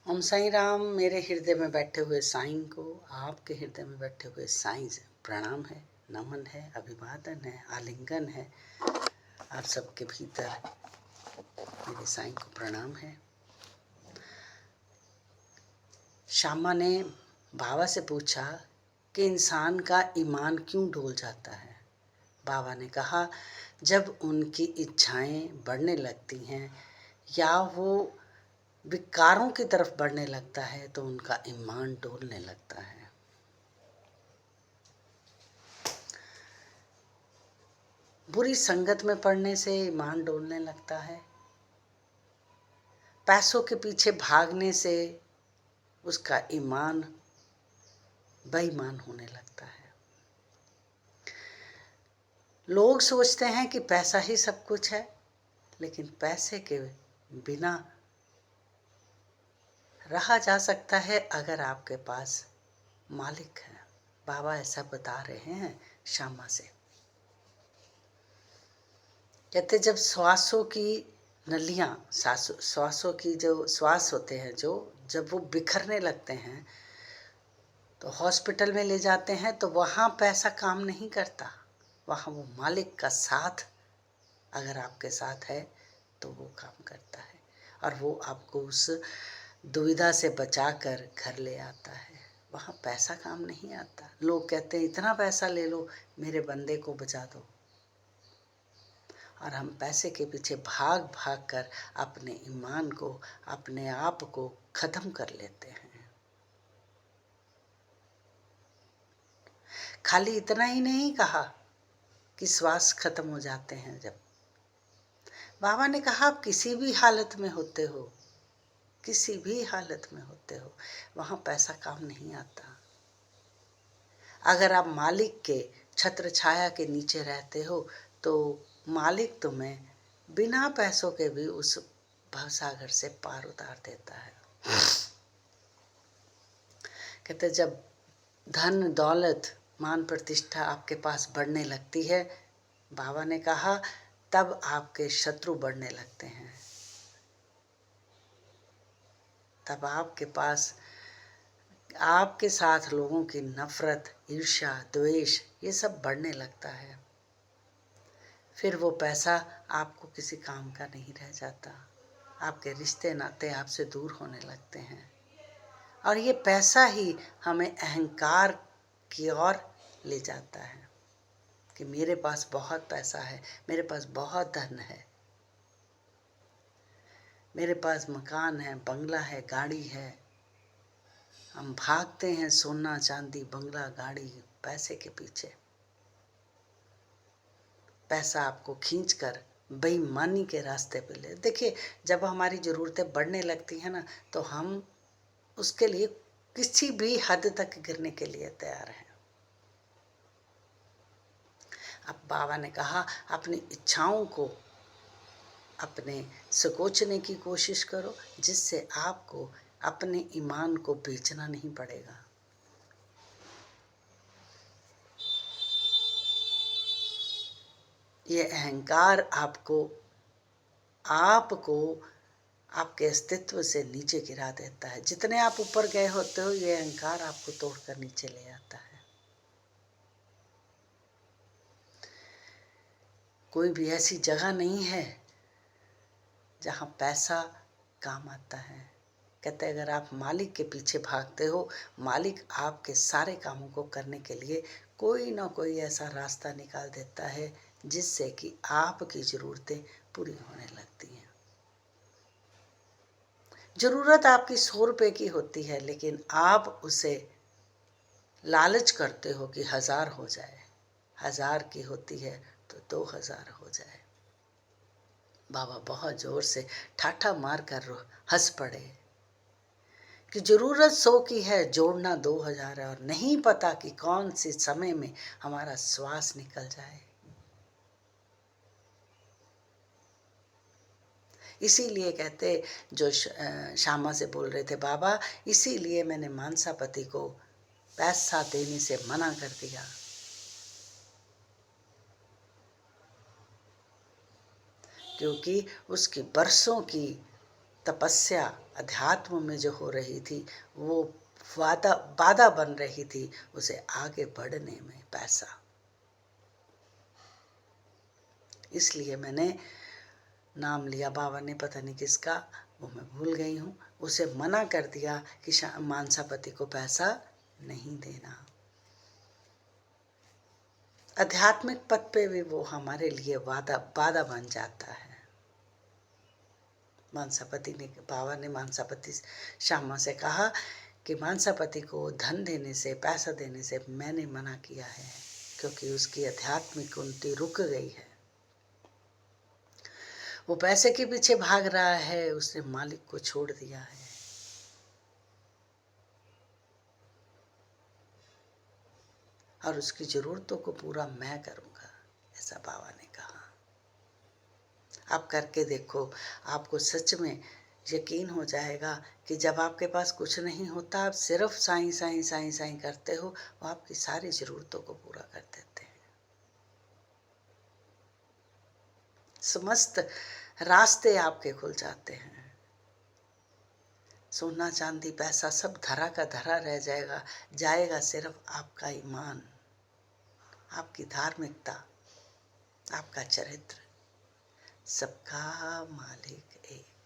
ओम साईं राम। मेरे हृदय में बैठे हुए साईं को, आपके हृदय में बैठे हुए साईं से प्रणाम है, नमन है, अभिवादन है, आलिंगन है। आप सबके भीतर मेरे साईं को प्रणाम है। श्यामा ने बाबा से पूछा कि इंसान का ईमान क्यों डोल जाता है। बाबा ने कहा, जब उनकी इच्छाएं बढ़ने लगती हैं या वो विकारों की तरफ बढ़ने लगता है तो उनका ईमान डोलने लगता है। बुरी संगत में पड़ने से ईमान डोलने लगता है। पैसों के पीछे भागने से उसका ईमान बेईमान होने लगता है। लोग सोचते हैं कि पैसा ही सब कुछ है, लेकिन पैसे के बिना रहा जा सकता है अगर आपके पास मालिक है। बाबा ऐसा बता रहे हैं श्यामा से। कहते जब श्वासों की नलियाँ, श्वासों की जो श्वास होते हैं जब वो बिखरने लगते हैं तो हॉस्पिटल में ले जाते हैं, तो वहाँ पैसा काम नहीं करता। वहाँ वो मालिक का साथ अगर आपके साथ है तो वो काम करता है और वो आपको उस दुविधा से बचाकर घर ले आता है। वहाँ पैसा काम नहीं आता। लोग कहते हैं इतना पैसा ले लो, मेरे बंदे को बचा दो, और हम पैसे के पीछे भाग भाग कर अपने ईमान को, अपने आप को खत्म कर लेते हैं। खाली इतना ही नहीं कहा कि श्वास खत्म हो जाते हैं। जब बाबा ने कहा आप किसी भी हालत में होते हो, किसी भी हालत में होते हो, वहाँ पैसा काम नहीं आता। अगर आप मालिक के छत्र छाया के नीचे रहते हो तो मालिक तुम्हें बिना पैसों के भी उस भवसागर से पार उतार देता है। कहते जब धन दौलत मान प्रतिष्ठा आपके पास बढ़ने लगती है, बाबा ने कहा, तब आपके शत्रु बढ़ने लगते हैं। तब आपके पास आपके साथ लोगों की नफरत, ईर्ष्या, द्वेष ये सब बढ़ने लगता है। फिर वो पैसा आपको किसी काम का नहीं रह जाता। आपके रिश्ते नाते आपसे दूर होने लगते हैं और ये पैसा ही हमें अहंकार की ओर ले जाता है कि मेरे पास बहुत पैसा है, मेरे पास बहुत धन है, मेरे पास मकान है, बंगला है, गाड़ी है। हम भागते हैं सोना चांदी बंगला गाड़ी पैसे के पीछे। पैसा आपको खींचकर बेईमानी के रास्ते पे ले। देखिए जब हमारी ज़रूरतें बढ़ने लगती हैं ना, तो हम उसके लिए किसी भी हद तक गिरने के लिए तैयार हैं। अब बाबा ने कहा अपनी इच्छाओं को अपने सकोचने की कोशिश करो, जिससे आपको अपने ईमान को बेचना नहीं पड़ेगा। ये अहंकार आपको आपके अस्तित्व से नीचे गिरा देता है। जितने आप ऊपर गए होते हो, ये अहंकार आपको तोड़कर नीचे ले आता है। कोई भी ऐसी जगह नहीं है जहाँ पैसा काम आता है। कहते हैं अगर आप मालिक के पीछे भागते हो, मालिक आपके सारे कामों को करने के लिए कोई ना कोई ऐसा रास्ता निकाल देता है जिससे कि आपकी ज़रूरतें पूरी होने लगती हैं। ज़रूरत आपकी 100 रुपये की होती है, लेकिन आप उसे लालच करते हो कि 1000 हो जाए। 1000 की होती है तो 2000 हो जाए। बाबा बहुत जोर से ठाठा मार कर हंस पड़े कि ज़रूरत 100 की है, जोड़ना 2000 है, और नहीं पता कि कौन से समय में हमारा श्वास निकल जाए। इसीलिए कहते जो श्यामा से बोल रहे थे बाबा, इसीलिए मैंने मानसापति को पैसा देने से मना कर दिया, क्योंकि उसकी बरसों की तपस्या अध्यात्म में जो हो रही थी वो बाधा बन रही थी उसे आगे बढ़ने में पैसा। इसलिए मैंने नाम लिया, बाबा ने पता नहीं किसका, वो मैं भूल गई हूँ, उसे मना कर दिया कि मानसापति को पैसा नहीं देना। आध्यात्मिक पद पे भी वो हमारे लिए बाधा बन जाता है। बाबा ने मानसापति श्यामा से कहा कि मानसापति को धन देने से, पैसा देने से मैंने मना किया है, क्योंकि उसकी आध्यात्मिक उन्नति रुक गई है। वो पैसे के पीछे भाग रहा है, उसने मालिक को छोड़ दिया है। और उसकी जरूरतों को पूरा मैं करूंगा, ऐसा बाबा ने कहा। आप करके देखो, आपको सच में यकीन हो जाएगा कि जब आपके पास कुछ नहीं होता, आप सिर्फ साईं साईं साईं साईं करते हो, वो आपकी सारी जरूरतों को पूरा कर देते हैं। समस्त रास्ते आपके खुल जाते हैं। सोना चांदी पैसा सब धरा का धरा रह जाएगा सिर्फ आपका ईमान, आपकी धार्मिकता, आपका चरित्र। सबका मालिक एक।